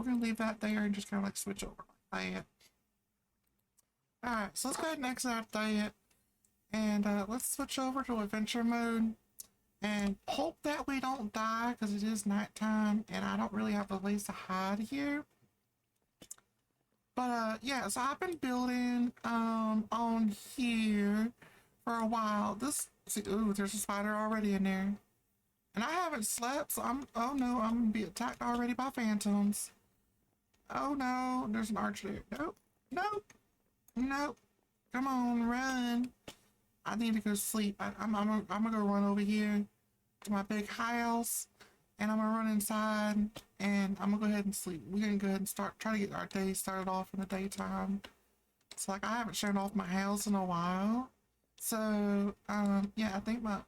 gonna leave that there and just kind of like switch over like that. Alright, so let's go ahead and exit out that. And let's switch over to adventure mode. And hope that we don't die because it is nighttime and I don't really have a place to hide here. But yeah, so I've been building on here for a while. Ooh, there's a spider already in there. And I haven't slept, so oh no, I'm gonna be attacked already by phantoms. Oh no, there's an archer there. Nope, nope, nope. Come on, run. I need to go sleep. I'm gonna go run over here to my big house, and I'm gonna run inside, and I'm gonna go ahead and sleep. We're gonna go ahead and try to get our day started off in the daytime. It's like I haven't shown off my house in a while, so yeah, I think my.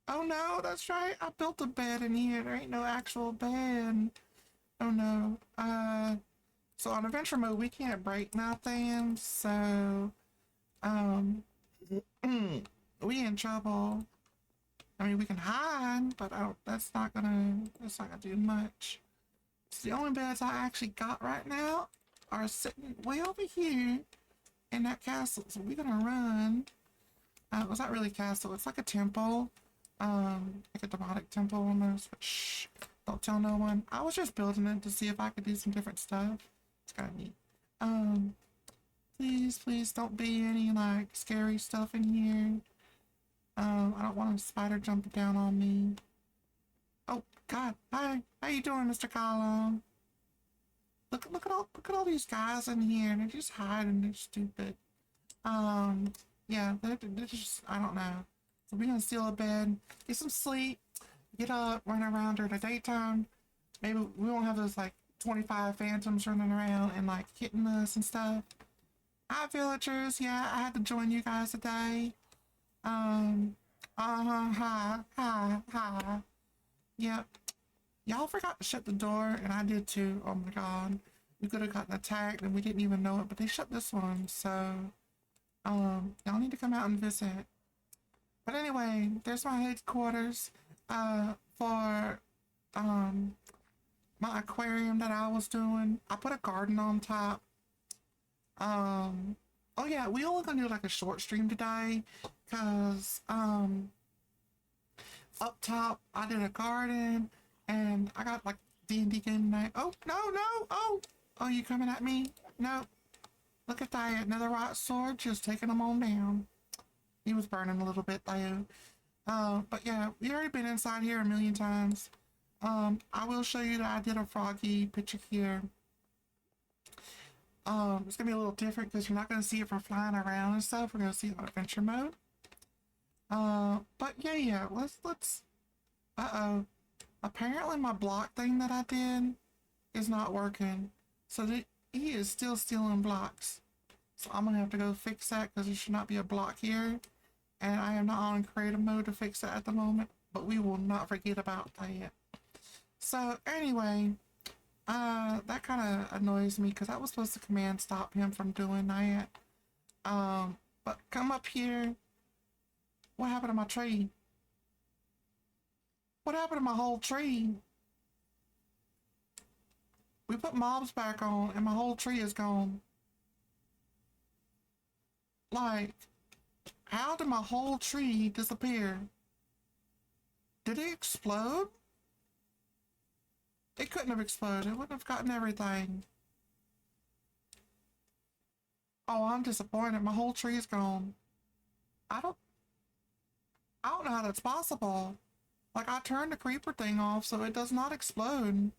Oh no, that's right. I built a bed in here. There ain't no actual bed. Oh no. So on adventure mode, we can't break nothing. So, we in trouble. I mean, we can hide, but that's not gonna do much. So the only beds I actually got right now are sitting way over here in that castle. So we're gonna run. It's not really a castle. It's like a temple. Like a demonic temple almost. But shh, don't tell no one. I was just building it to see if I could do some different stuff. It's kind of neat. Please don't be any like scary stuff in here. I don't want a spider jumping down on me. Oh God, hi, how you doing, Mr. Column? Look at all these guys in here. They're just hiding. They're stupid. Yeah, they're just, I don't know. So we're gonna steal a bed, get some sleep, get up, run around during the daytime. Maybe we won't have those like 25 phantoms running around and like hitting us and stuff. Hi villagers, yeah, I had to join you guys today. Hi. Yep. Y'all forgot to shut the door, and I did too. Oh my God. We could have gotten attacked and we didn't even know it, but they shut this one, so y'all need to come out and visit. But anyway, there's my headquarters for my aquarium that I was doing. I put a garden on top. Oh yeah, we only gonna do like a short stream today because up top I did a garden and I got like D&D game night. Oh no, oh, you coming at me? No, look at that, another right sword, just taking them on down. He was burning a little bit though. But yeah, we already been inside here a million times. I will show you that I did a froggy picture here. It's gonna be a little different because you're not gonna see it from flying around and stuff. We're gonna see it on adventure mode. But yeah, let's. Apparently my block thing that I did is not working. So he is still stealing blocks. So I'm gonna have to go fix that because there should not be a block here. And I am not on creative mode to fix that at the moment. But we will not forget about that. So anyway, that kind of annoys me because I was supposed to command stop him from doing that. But come up here. What happened to my tree? What happened to my whole tree? We put mobs back on and my whole tree is gone. Like, how did my whole tree disappear? Did it explode? It couldn't have exploded. It wouldn't have gotten everything. Oh, I'm disappointed. My whole tree is gone. I don't know how that's possible. Like, I turned the creeper thing off so it does not explode.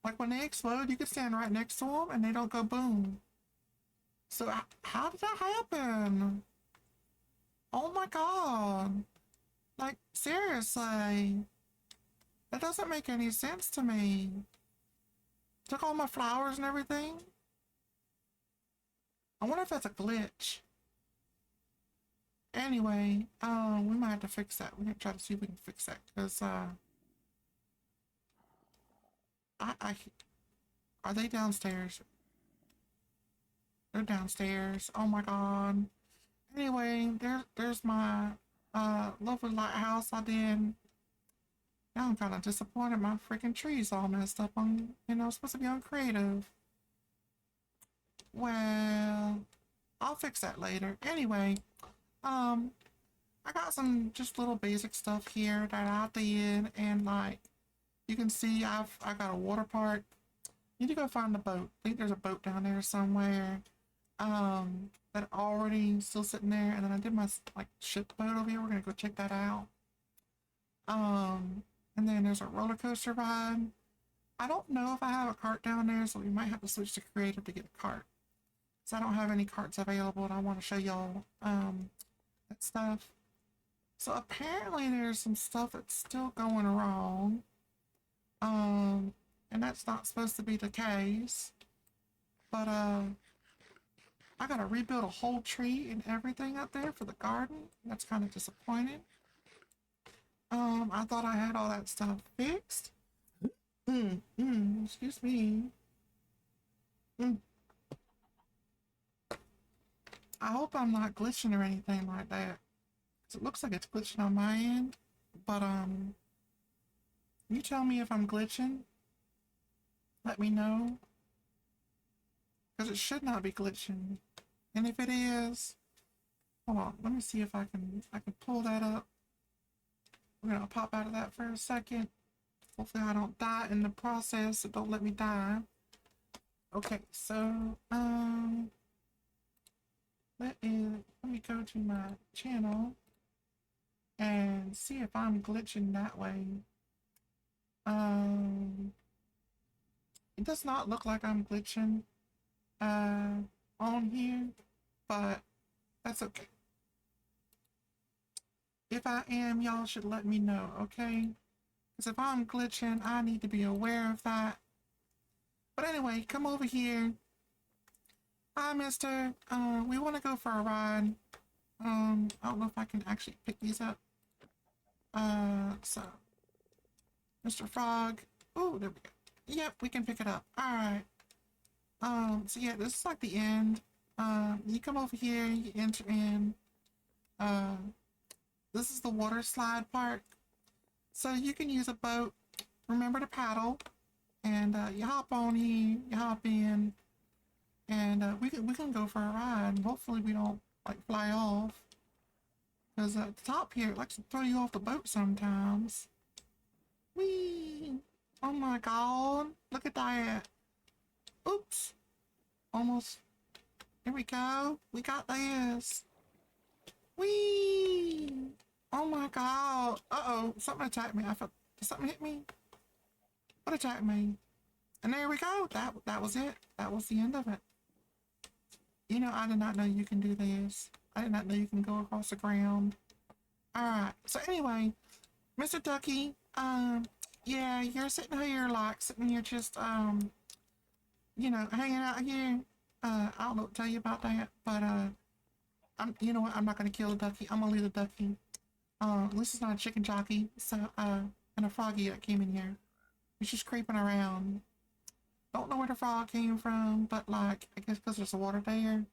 Like, when they explode, you can stand right next to them and they don't go boom. So, how did that happen? Oh my God. Like, seriously. That doesn't make any sense to me. Took all my flowers and everything. I wonder if that's a glitch. Anyway, we might have to fix that. We're gonna try to see if we can fix that because are they downstairs? They're downstairs. Oh my God. Anyway, there's my lovely lighthouse I did. Now I'm kind of disappointed my freaking tree's all messed up on, you know, supposed to be on creative. Well, I'll fix that later. Anyway, I got some just little basic stuff here that I did, and like you can see, I got a water park. Need to go find the boat. I think there's a boat down there somewhere. That already still sitting there, and then I did my like ship boat over here. We're gonna go check that out. Um, and then there's a roller coaster ride. I don't know if I have a cart down there, so we might have to switch to creative to get a cart. So I don't have any carts available, and I want to show y'all that stuff. So apparently there's some stuff that's still going wrong. And that's not supposed to be the case. But I gotta rebuild a whole tree and everything up there for the garden. That's kind of disappointing. I thought I had all that stuff fixed. Excuse me. I hope I'm not glitching or anything like that. 'Cause it looks like it's glitching on my end. But you tell me if I'm glitching. Let me know. Because it should not be glitching. And if it is, hold on, let me see if I can pull that up. We're gonna pop out of that for a second. Hopefully I don't die in the process, so don't let me die. Okay, so let me go to my channel and see if I'm glitching that way. It does not look like I'm glitching on here, but that's okay. If I am, y'all should let me know, okay? Because if I'm glitching, I need to be aware of that. But anyway, come over here. Hi, mister. We want to go for a ride. I don't know if I can actually pick these up. So, Mr. Frog. Oh, there we go. Yep, we can pick it up. Alright. So yeah, this is like the end. You come over here, you enter in. This is the water slide part. So you can use a boat. Remember to paddle. And you hop on here, you hop in. And we can go for a ride. Hopefully we don't like fly off. Because at the top here, it likes to throw you off the boat sometimes. Whee! Oh my god. Look at that. Oops. Almost. Here we go. We got this. Whee! Oh my god. Uh-oh. Something attacked me. I felt. Did something hit me? What attacked me? And there we go. That was it. That was the end of it. You know, I did not know you can do this. I did not know you can go across the ground. Alright. So anyway, Mr. Ducky, yeah, you're sitting here just, you know, hanging out here. I don't know what to tell you about that, but, you know what, I'm not gonna kill the ducky. I'm gonna leave the ducky. At least it's not a chicken jockey, so, and a froggy that came in here. He's just creeping around. Don't know where the frog came from, but, like, I guess because there's water there.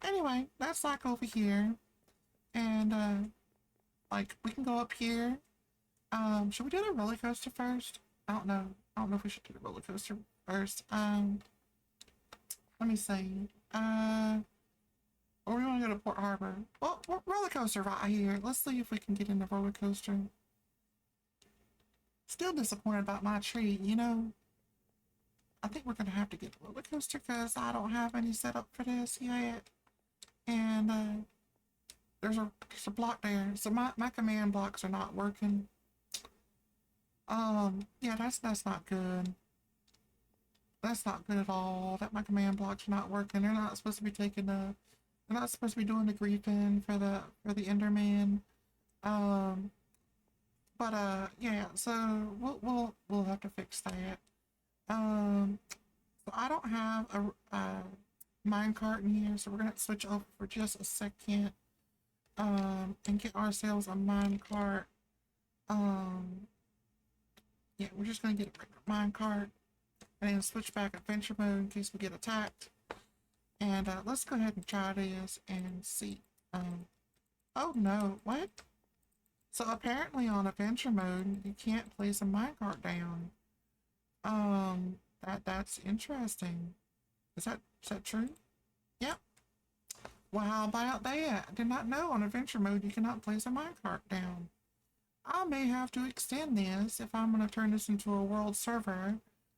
Anyway, that's, like, over here. And, like, we can go up here. Should we do the roller coaster first? I don't know. I don't know if we should do the roller coaster first. Let me see. Or we want to go to Port Harbor. Well, roller coaster right here. Let's see if we can get in the roller coaster. Still disappointed about my tree, you know? I think we're gonna have to get a roller coaster because I don't have any set up for this yet. And, there's a block there. So my command blocks are not working. Yeah, that's not good. That's not good at all. That my command blocks are not working. They're not supposed to be taking the. They're not supposed to be doing the griefing for the Enderman. But yeah. So we'll have to fix that. So I don't have a minecart in here, so we're gonna switch over for just a second. And get ourselves a minecart. Yeah, we're just gonna get a regular minecart and then switch back adventure mode in case we get attacked. And let's go ahead and try this and see. Oh no, what? So apparently on adventure mode, you can't place a minecart down. That's interesting. Is that true? Yep. Well, how about that? I did not know on adventure mode you cannot place a minecart down. I may have to extend this if I'm going to turn this into a world server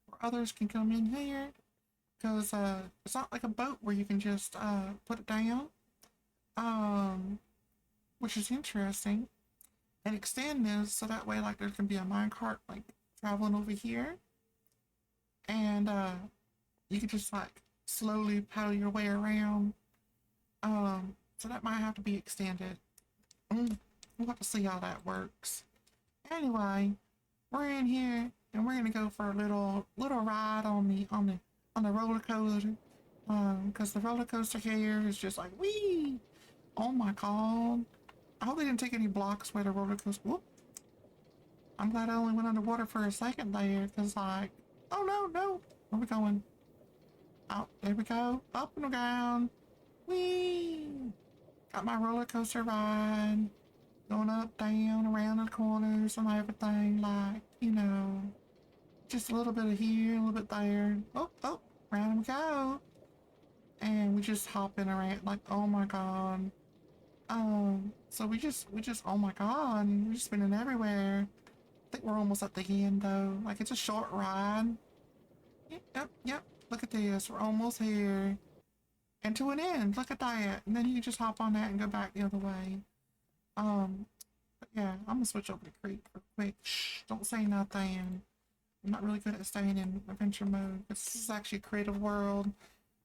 where others can come in here. Because it's not like a boat where you can just put it down. Um, which is interesting. And extend this so that way, like, there can be a minecart, like, traveling over here. And you can just, like, slowly paddle your way around. So that might have to be extended. We'll have to see how that works. Anyway, we're in here and we're gonna go for a little ride on the roller coaster. Because the roller coaster here is just like wee. Oh my god! I hope they didn't take any blocks where the roller coaster. Whoop! I'm glad I only went underwater for a second there, cause like, oh no, no, where we going? Oh, there we go, up and down. Wee! Got my roller coaster ride, going up, down, around the corners and everything, like, just a little bit of here, a little bit there. Oh, oh, round we go. And we just hopping around, like, oh my god. So we just, oh my god, we're just spinning everywhere. I think we're almost at the end though. Like, it's a short ride. Yep, yep, yep. Look at this, we're almost here. And to an end, look at that. And then you can just hop on that and go back the other way. But yeah, I'm gonna switch over to Creek real quick. Shh, don't say nothing. I'm not really good at staying in adventure mode. This is actually a creative world.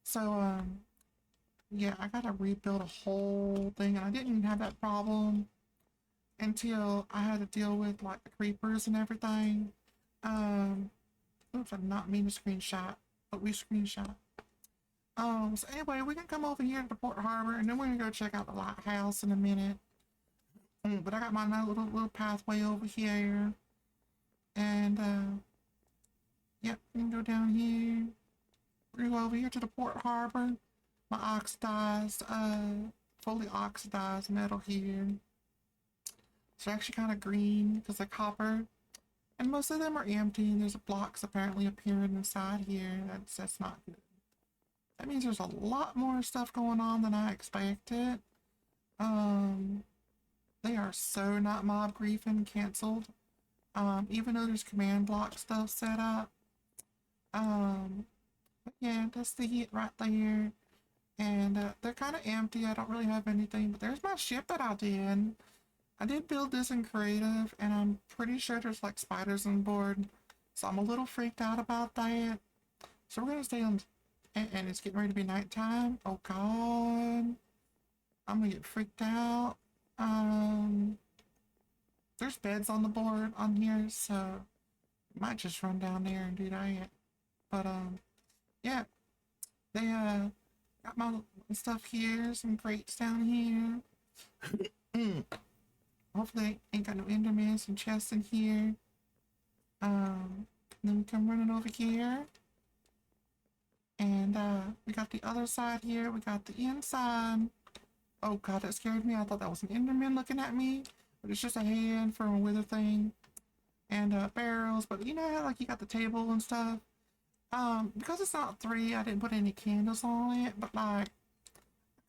So, yeah, I gotta rebuild a whole thing, and I didn't even have that problem until I had to deal with, like, the creepers and everything. Oops, I did not mean to screenshot, but we screenshot. So anyway, we can come over here to the Port Harbor, and then we're gonna go check out the lighthouse in a minute. But I got my nice little pathway over here, and yep, we can go down here. We're gonna go over here to the Port Harbor. My oxidized, fully oxidized metal here. It's actually kind of green because they're copper, and most of them are empty. And there's blocks apparently appearing inside here. That's not good. That means there's a lot more stuff going on than I expected. They are so not mob griefing canceled. Even though there's command block stuff set up. But yeah, that's the heat right there. And they're kind of empty. I don't really have anything. But there's my ship that I did. I did build this in creative, and I'm pretty sure there's like spiders on board. So I'm a little freaked out about that. So we're gonna stay on, and it's getting ready to be nighttime. Oh god, I'm gonna get freaked out. There's beds on the board on here, so I might just run down there and do that. But yeah, they got my stuff here, some crates down here. Hopefully ain't got no Enderman, some chests in here. Then we come running over here. And we got the other side here. We got the inside. Oh god, that scared me. I thought that was an Enderman looking at me. But it's just a hand from a wither thing. And barrels. But you know how like you got the table and stuff? Because it's not 3, I didn't put any candles on it. But like,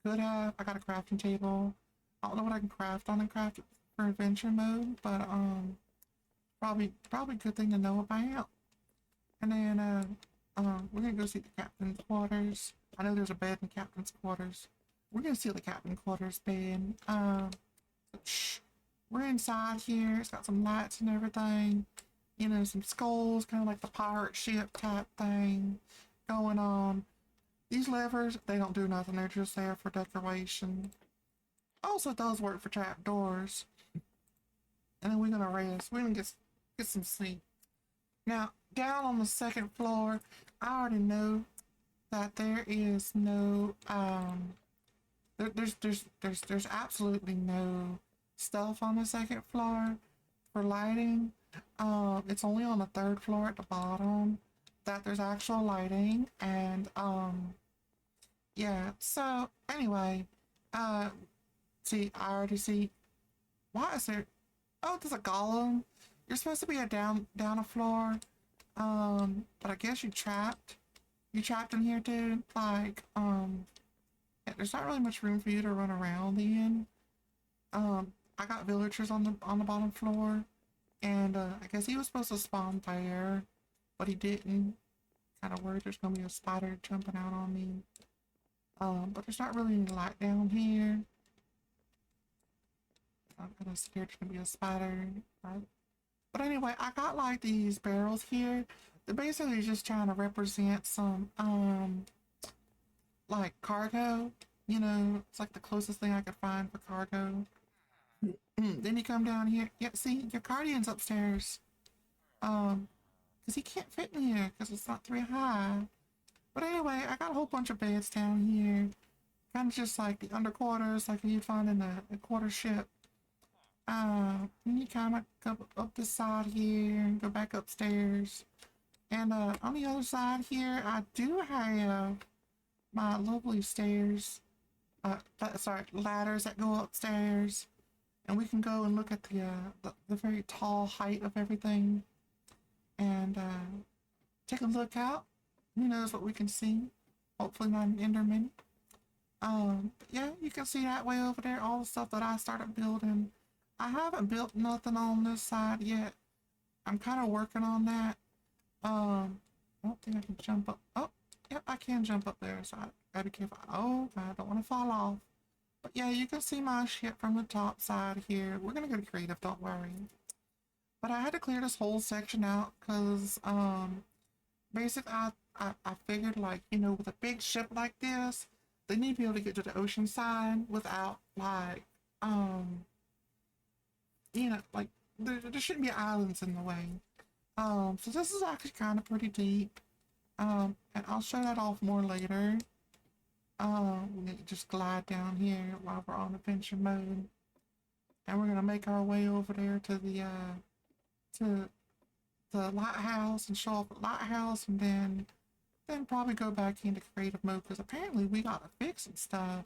could have. I got a crafting table. I don't know what I can craft on and craft it for adventure mode. But probably a good thing to know about. And then we're gonna go see the captain's quarters. I know there's a bed in the captain's quarters. We're gonna steal the captain's quarters bed. Shh. We're inside here. It's got some lights and everything. You know, some skulls, kind of like the pirate ship type thing going on. These levers, they don't do nothing. They're just there for decoration. Also, it does work for trap doors. And then we're gonna rest. We're gonna get some sleep. Now, down on the second floor, I already know that there is no there's absolutely no stuff on the second floor for lighting. It's only on the third floor at the bottom that there's actual lighting, and yeah. So anyway, see, I already see. Why is there? Oh, there's a golem. You're supposed to be down a floor. But I guess you trapped. You trapped in here, dude. Like, yeah, there's not really much room for you to run around in. I got villagers on the bottom floor, and I guess he was supposed to spawn there, but he didn't. Kind of worried there's gonna be a spider jumping out on me. But there's not really any light down here. I'm kind of scared there's gonna be a spider. Right? But anyway, I got like these barrels here. They're basically just trying to represent some like cargo. You know, it's like the closest thing I could find for cargo. Then you come down here. Yeah, see, your guardian's upstairs. Because he can't fit in here because it's not very high. But anyway, I got a whole bunch of beds down here. Kind of just like the underquarters, like you'd find in a quarter ship. And you kind of go up this side here and go back upstairs. And on the other side here, I do have my lovely stairs. Sorry, ladders that go upstairs. And we can go and look at the very tall height of everything. And take a look out. Who knows what we can see? Hopefully not an Enderman. But yeah, you can see that way over there, all the stuff that I started building. I haven't built nothing on this side yet. I'm kind of working on that. I don't think I can jump up. Oh, yeah, I can jump up there, so I gotta be careful. Oh, I don't want to fall off. But yeah, you can see my ship from the top side here. We're gonna go to creative, don't worry. But I had to clear this whole section out because, basically, I figured, like, you know, with a big ship like this, they need to be able to get to the ocean side without, like, you know, like, there shouldn't be islands in the way. So this is actually kind of pretty deep. And I'll show that off more later. We can just glide down here while we're on adventure mode. And we're gonna make our way over there to to the lighthouse and show off the lighthouse, and then probably go back into creative mode because apparently we gotta fix some stuff.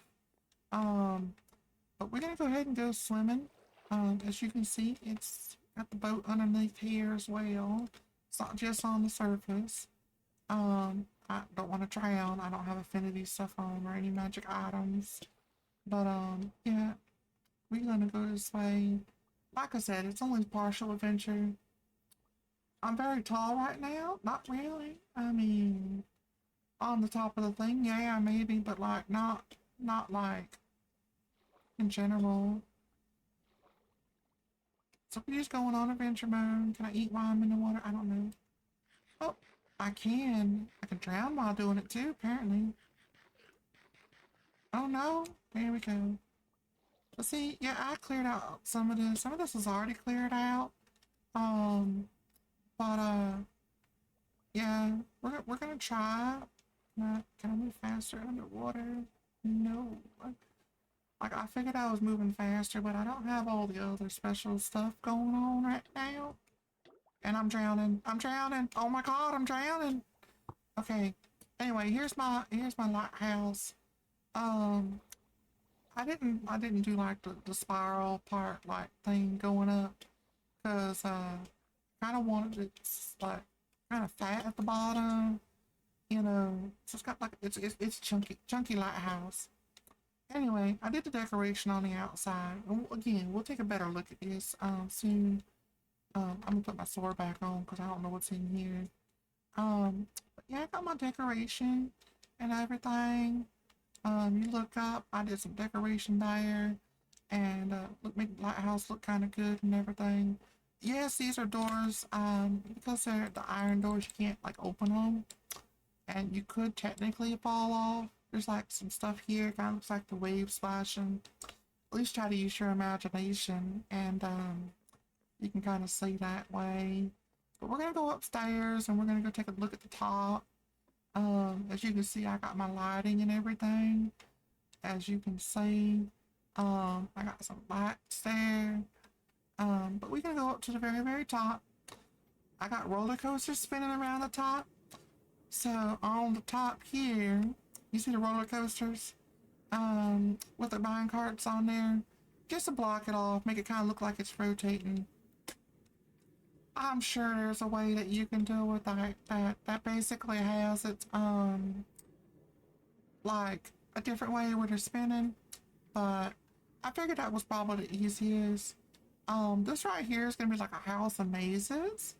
But we're gonna go ahead and go swimming. As you can see, it's got the boat underneath here as well. It's not just on the surface. I don't want to drown. I don't have affinity stuff on or any magic items. But yeah, we're gonna go this way. Like I said, it's only partial adventure. I'm very tall right now. Not really. I mean, on the top of the thing, yeah, maybe, but like not like in general. So we're just going on adventure mode. Can I eat while I'm in the water? I don't know. Oh, I can. I can drown while doing it too, apparently. Oh no. There we go. But see, yeah, I cleared out some of this. Some of this is already cleared out. Um, but yeah, we're gonna try. Can I move faster underwater? No. Like I figured I was moving faster, but I don't have all the other special stuff going on right now. And I'm drowning. I'm drowning. Oh my god, I'm drowning. Okay. Anyway, here's my lighthouse. Um, I didn't do like the spiral part like thing going up because kind of wanted it like kind of fat at the bottom. You know, so it's got like it's chunky lighthouse. Anyway, I did the decoration on the outside. Again, we'll take a better look at this soon. I'm gonna put my sword back on because I don't know what's in here. But yeah, I got my decoration and everything. You look up, I did some decoration there, and make the lighthouse look kind of good and everything. Yes, these are doors. Because they're the iron doors, you can't like open them, and you could technically fall off. There's like some stuff here, kind of looks like the waves splashing. At least try to use your imagination, and you can kind of see that way. But we're gonna go upstairs and we're gonna go take a look at the top. As you can see, I got my lighting and everything. As you can see, I got some lights there. But we're gonna go up to the very, very top. I got roller coasters spinning around the top. So on the top here, you see the roller coasters, with the mine carts on there, just to block it off, make it kind of look like it's rotating. I'm sure there's a way that you can do it that basically has its like a different way where they're spinning, but I figured that was probably the easiest. This right here is gonna be like a house of mazes.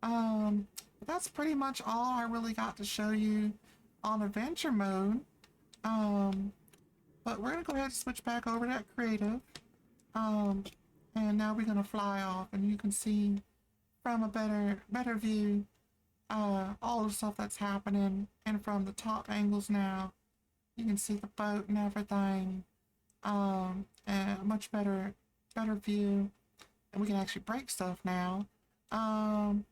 That's pretty much all I really got to show you on adventure mode. Um, but we're gonna go ahead and switch back over to that creative. Um, and now we're gonna fly off, and you can see from a better view all the stuff that's happening, and from the top angles now you can see the boat and everything. And a much better view, and we can actually break stuff now. Um,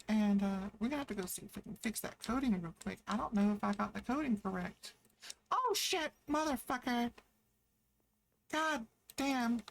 and we're gonna have to go see if we can fix that coding real quick. I don't know if I got the coding correct. Oh shit, motherfucker! God damn,